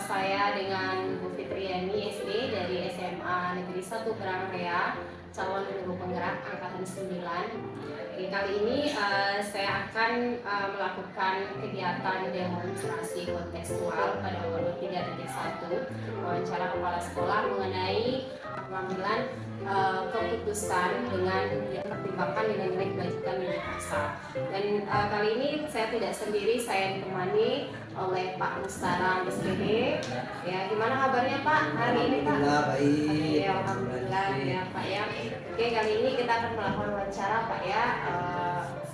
saya dengan Bu Fitriani SD dari SMA Negeri 1 Berangrea, calon guru penggerak angkatan 9. Kali ini saya akan melakukan kegiatan demonstrasi kontekstual pada modul 3.1, wawancara kepala sekolah mengenai pengambilan keputusan dengan dipertimbangkan nilai-nilai kebajikan media massa. Dan kali ini saya tidak sendiri, saya ditemani oleh Pak Mustara SPD. Ya, gimana kabarnya Pak hari ini Pak? Alhamdulillah baik. Ya, alhamdulillah ya Pak ya. Oke, kali ini kita akan melakukan wawancara Pak ya.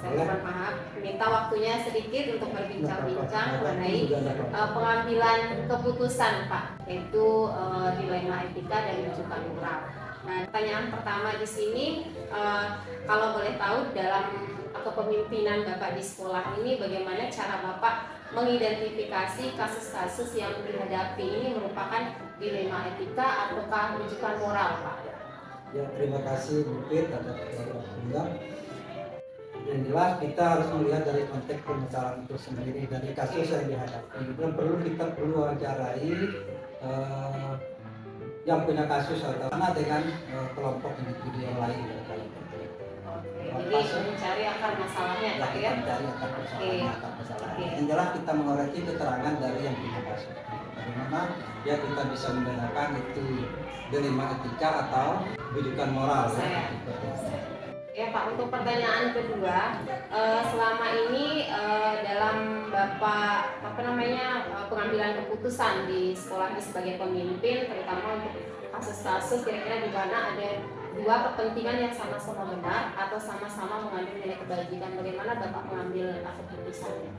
Saya mohon maaf, minta waktunya sedikit untuk berbincang-bincang mengenai pengambilan keputusan Pak, yaitu dilema etika dan rujukan moral. Nah, pertanyaan pertama di sini, kalau boleh tahu dalam kepemimpinan Bapak di sekolah ini, bagaimana cara Bapak mengidentifikasi kasus-kasus yang dihadapi ini merupakan dilema etika ataukah rujukan moral, Pak? Ya, terima kasih Bu Fit atas waktunya. Yang jelas kita harus melihat dari konteks permasalahan itu sendiri, dari kasus yang dihadapi. Dan kita perlu wawancarai yang punya kasus atau dengan kelompok individu yang lain. Jadi mencari akar masalahnya, Pak ya? Mencari akar masalahnya. Yang jelas kita mengoreksi keterangan dari yang punya kasus. Bagaimana ya kita bisa membedakan itu dilema etika atau rujukan moral. Ya Pak, untuk pertanyaan kedua, selama ini dalam Bapak pengambilan keputusan di sekolah ini sebagai pemimpin, terutama untuk kasus-kasus kira-kira di mana ada dua kepentingan yang sama-sama benar atau sama-sama mengandung nilai kebajikan, bagaimana Bapak mengambil keputusannya?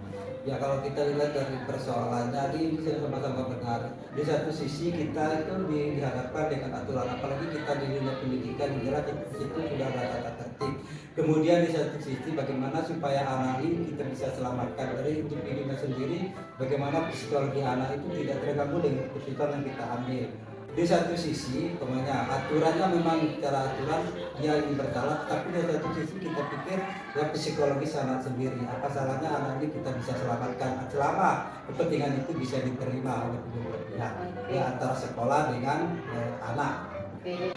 Ya, kalau kita lihat dari persoalan tadi ini sama-sama benar. Di satu sisi kita itu dihadapkan dengan aturan, apalagi kita di dunia pendidikan, jelas itu sudah ada tata tertib. Kemudian di satu sisi bagaimana supaya anak ini kita bisa selamatkan dari individunya sendiri, bagaimana psikologi anak itu tidak terganggu dengan keputusan yang kita ambil. Di satu sisi, aturannya memang secara aturan dia ingin bersalah, tapi di satu sisi kita pikir ya psikologis anak sendiri. Apa salahnya anak ini kita bisa selamatkan selama kepentingan itu bisa diterima oleh kedua pihak, ya antara sekolah dengan anak. Oke.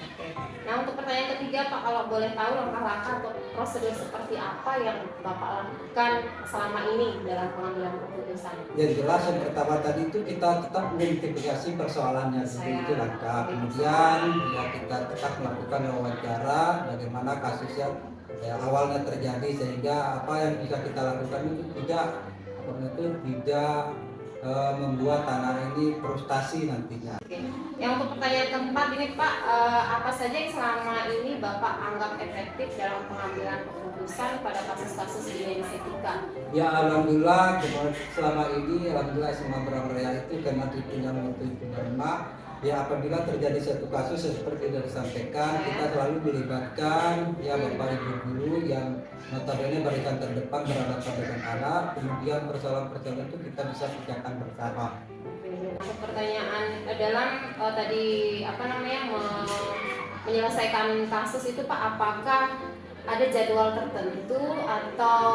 Nah, untuk pertanyaan ketiga Pak, kalau boleh tahu langkah-langkah atau prosedur seperti apa yang Bapak lakukan selama ini dalam pengambilan keputusan? Yang jelas yang pertama tadi itu kita tetap mengidentifikasi persoalannya, itu langkah. Kemudian ya kita tetap melakukan wawancara bagaimana kasusnya awalnya terjadi, sehingga apa yang bisa kita lakukan itu tidak membuat anak ini frustasi nantinya. Oke. Yang untuk pertanyaan keempat ini Pak, apa saja yang selama ini Bapak anggap efektif dalam pengambilan keputusan pada kasus-kasus dilema etika? Ya, alhamdulillah selama ini SMA Berangrea itu karena dipunya mutu penerima. Ya, apabila terjadi satu kasus seperti yang disampaikan, kita selalu melibatkan ya Bapak Ibu guru yang notabene barisan terdepan berhadapan dengan anak. Kemudian persoalan-persoalan itu kita bisa pecahkan bersama. Untuk pertanyaan dalam menyelesaikan kasus itu Pak, apakah ada jadwal tertentu atau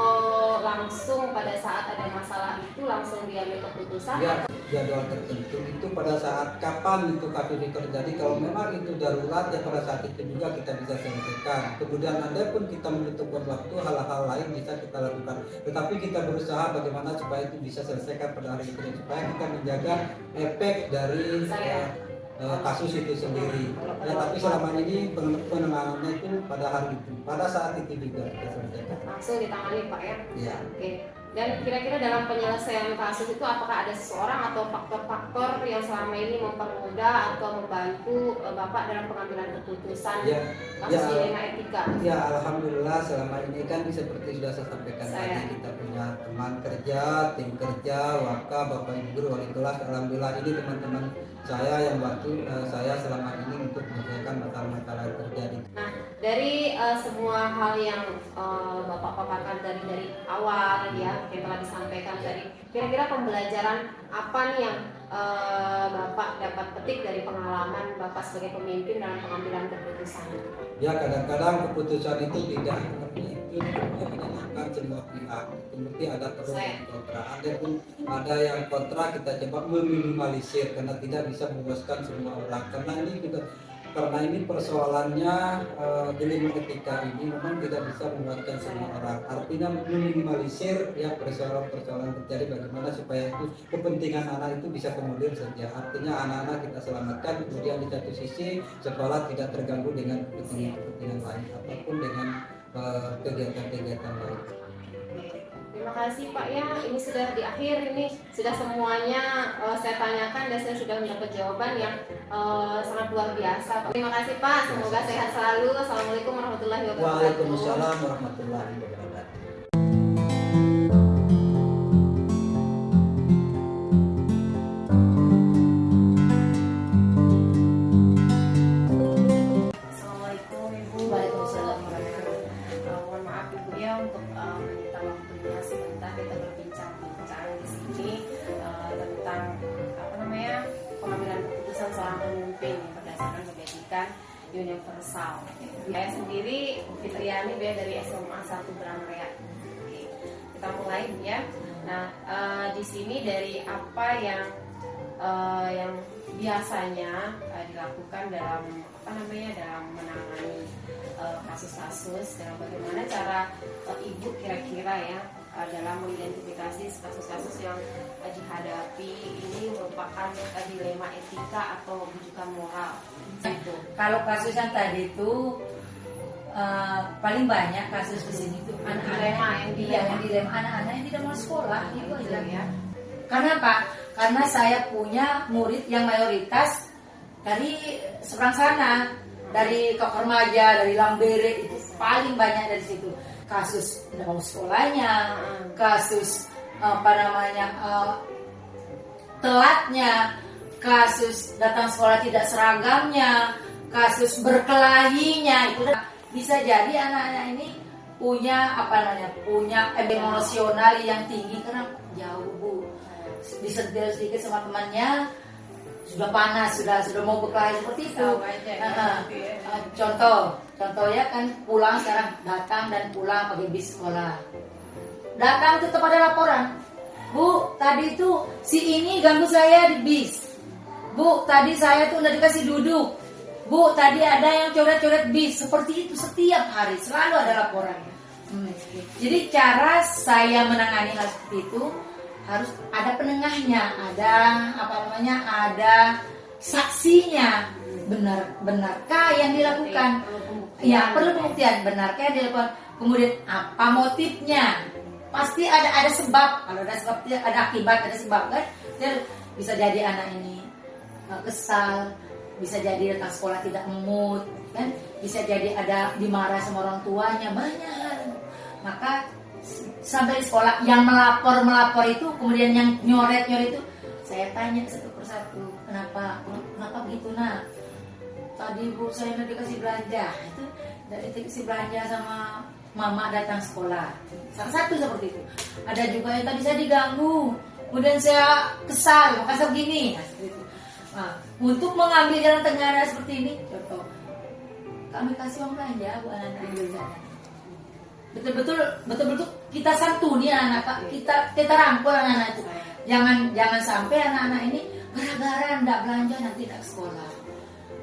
langsung pada saat ada masalah itu langsung diambil keputusan? Ya, jadwal tertentu itu pada saat kapan itu kasus itu terjadi. Kalau memang itu darurat ya pada saat itu juga kita bisa selesaikan. Kemudian ada pun kita menentukan waktu, hal-hal lain bisa kita lakukan. Tetapi kita berusaha bagaimana supaya itu bisa selesaikan pada hari itu, supaya kita menjaga efek dari kasus itu sendiri. Ya, tapi selama ini penanganannya itu pada hari itu, pada saat itu juga kita selesaikan. Langsung ditangani Pak ya? Ya. Oke. Dan kira-kira dalam penyelesaian kasus itu apakah ada seseorang atau faktor-faktor yang selama ini mempermudah atau membantu Bapak dalam pengambilan keputusan kasus dilema etika? Ya, alhamdulillah selama ini kan seperti sudah saya sampaikan tadi, kita punya teman kerja, tim kerja, waka, Bapak Ibu guru, wali kelas. Alhamdulillah ini teman-teman saya yang bantu saya selama ini untuk menyelesaikan masalah-masalah yang terjadi. Nah, dari semua hal yang Bapak paparkan dari awal ya, yang telah disampaikan tadi, kira-kira pembelajaran apa nih yang Bapak dapat petik dari pengalaman Bapak sebagai pemimpin dalam pengambilan keputusan? Ya, kadang-kadang keputusan itu tidak ini menyenangkan semua pihak. Seperti ada pro dan kontra. Ada yang kontra, kita coba meminimalisir karena tidak bisa memuaskan semua orang. Karena ini persoalannya dilema etika ini memang tidak bisa memuaskan semua orang. Artinya meminimalisir ya persoalan-persoalan terjadi, bagaimana supaya itu kepentingan anak itu bisa kemudian saja. Artinya anak-anak kita selamatkan, kemudian di satu sisi sekolah tidak terganggu dengan kepentingan lain ataupun dengan kegiatan-kegiatan lain. Terima kasih Pak ya, ini sudah di akhir, ini sudah semuanya saya tanyakan dan saya sudah mendapat jawaban yang sangat luar biasa. Terima kasih Pak, semoga sehat selalu. Assalamualaikum warahmatullahi wabarakatuh. Waalaikumsalam warahmatullahi wabarakatuh. Assalamualaikum Ibu. Waalaikumsalam warahmatullahi Mohon maaf Ibu ya untuk menyita waktunya sebentar kita berbincang-bincang di sini tentang pengambilan keputusan seorang pemimpin yang berdasarkan pendidikan universal. Saya sendiri Fitriani dari SMA 1 Brangrea. Oke, kita mulai ya. Nah, di sini dari apa yang biasanya dilakukan dalam dalam menangani kasus-kasus, dan bagaimana cara Ibu kira-kira ya dalam mengidentifikasi kasus-kasus yang dihadapi ini merupakan dilema etika atau rujukan moral. Gitu. Kalau kasus yang tadi itu paling banyak kasus di sini tuh anak-anak yang dilema anak-anak yang tidak mau sekolah itu aja ya. Karena apa? Karena saya punya murid yang mayoritas dari seberang sana, dari Kokermaja, dari Lambere, itu paling banyak dari situ. Kasus tidak mau sekolahnya, kasus telatnya, kasus datang sekolah tidak seragamnya, kasus berkelahinya. Itu bisa jadi anak-anak ini punya punya emosional yang tinggi karena jauh Bu, disentil sedikit sama temannya sudah panas, sudah mau berkelahi seperti itu. Contoh ya kan, pulang sekarang, datang dan pulang pakai bis sekolah. Datang tetap ada laporan, Bu, tadi itu si ini ganggu saya di bis. Bu, tadi saya tuh udah dikasih duduk. Bu, tadi ada yang coret-coret bis. Seperti itu setiap hari, selalu ada laporan. Jadi cara saya menangani hal seperti itu harus ada penengahnya, ada saksinya. Benarkah yang dilakukan? Ya, perlu pembuktian. Benarkah yang dilakukan? Kemudian apa motifnya? Pasti ada sebab. Kalau ada sebab, ada akibat, ada sebab kan? Bisa jadi anak ini kesal, bisa jadi datang sekolah tidak mood, kan? Bisa jadi ada dimarah sama orang tuanya, banyak hal. Maka sampai di sekolah yang melapor itu, kemudian yang nyoret itu, saya tanya satu persatu, kenapa begitu nak? Tadi Bu saya udah dikasih belanja, itu dari dikasih belanja sama mama datang sekolah. Salah satu seperti itu. Ada juga yang tadi saya diganggu, kemudian saya kesal, maka begini. Nah, untuk mengambil jalan tengah seperti ini, contoh, kami kasih uang belanja Bu anak-anak. Betul-betul kita santuni anak-anak, kita rangkul anak-anak itu. Jangan sampai anak-anak ini gara-gara enggak belanja nanti enggak sekolah.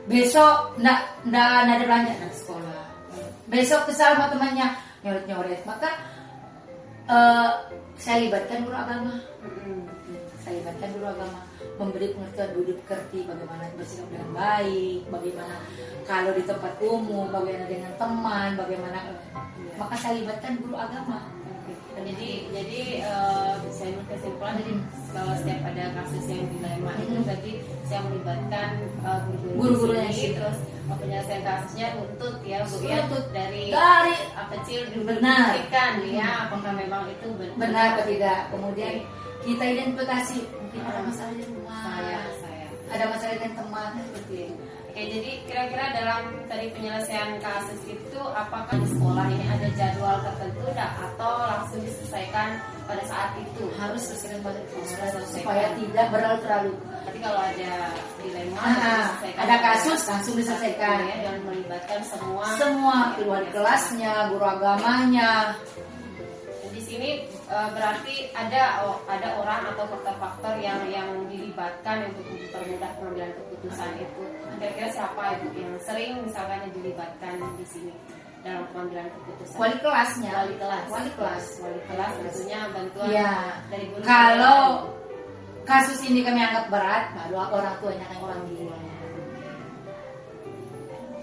Besok enggak ada belanja enggak sekolah. Besok kesal sama temannya nyoret-nyoret. Maka saya libatkan guru agama. Memberi pengertian budi pekerti, bagaimana bersikap dengan baik, bagaimana kalau di tempat umum, bagaimana dengan teman, bagaimana, maka saya libatkan guru agama. Jadi saya kesimpulan jadi kalau setiap ada kasus yang dilema itu berarti saya melibatkan guru-guru ini, terus penyelesaian kasusnya tuntut ya Bu ya, dari kecil dibuktikan ya apakah memang itu benar atau tidak. Kemudian kita identifikasi mungkin ada masalah di rumah, ada masalah dengan teman seperti itu. Oke, jadi kira-kira dalam tadi penyelesaian kasus itu apakah di sekolah ini ada jadwal tertentu atau langsung diselesaikan pada saat itu? Harus selesaikan pada selesaikan. supaya tidak berlarut-larut. Tapi kalau ada dilema diselesaikan ada kasus langsung diselesaikan ya, dan melibatkan semua wali kelasnya, guru agamanya. Di sini berarti ada orang atau faktor-faktor yang dilibatkan untuk mempermudah pengambilan keputusan itu. Kira-kira siapa Ibu yang sering misalkan dilibatkan di sini dalam pengambilan keputusan? Wali kelasnya. Wali kelas tentunya bantuan Ya. dari guru. Kalau kasus ini kami anggap berat, baru orang tuanya akan panggil.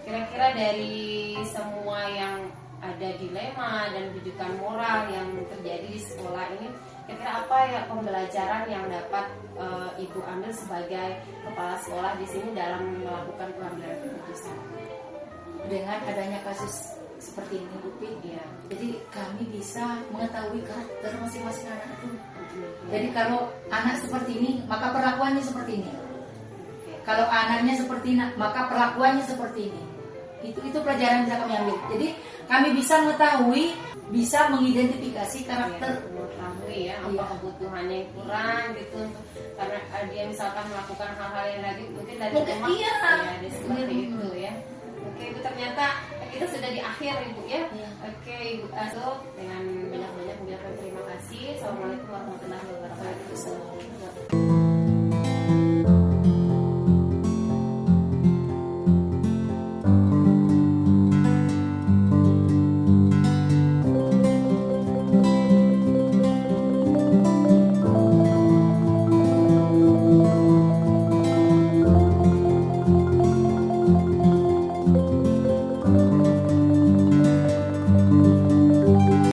Kira-kira dari semua yang ada dilema dan rujukan moral yang terjadi di sekolah ini, kira-kira apa ya pembelajaran yang dapat Ibu ambil sebagai kepala sekolah di sini dalam melakukan pengambilan keputusan? Dengan adanya kasus seperti ini, Bu Pi, Ya. jadi kami bisa mengetahui karakter masing-masing anak itu. Jadi kalau anak seperti ini, maka perlakuannya seperti ini. Kalau anaknya seperti ini, maka perlakuannya seperti ini. Itu pelajaran yang bisa kami ambil. Jadi kami bisa mengetahui, bisa mengidentifikasi karakter. Mengetahui ya apa Iya. kebutuhannya yang kurang gitu, karena dia misalkan melakukan hal-hal yang tadi mungkin dari Mungkin rumah iya. ya ada seperti itu ya. Oke Ibu, ternyata kita sudah di akhir Ibu ya. Iya. Oke Ibu, so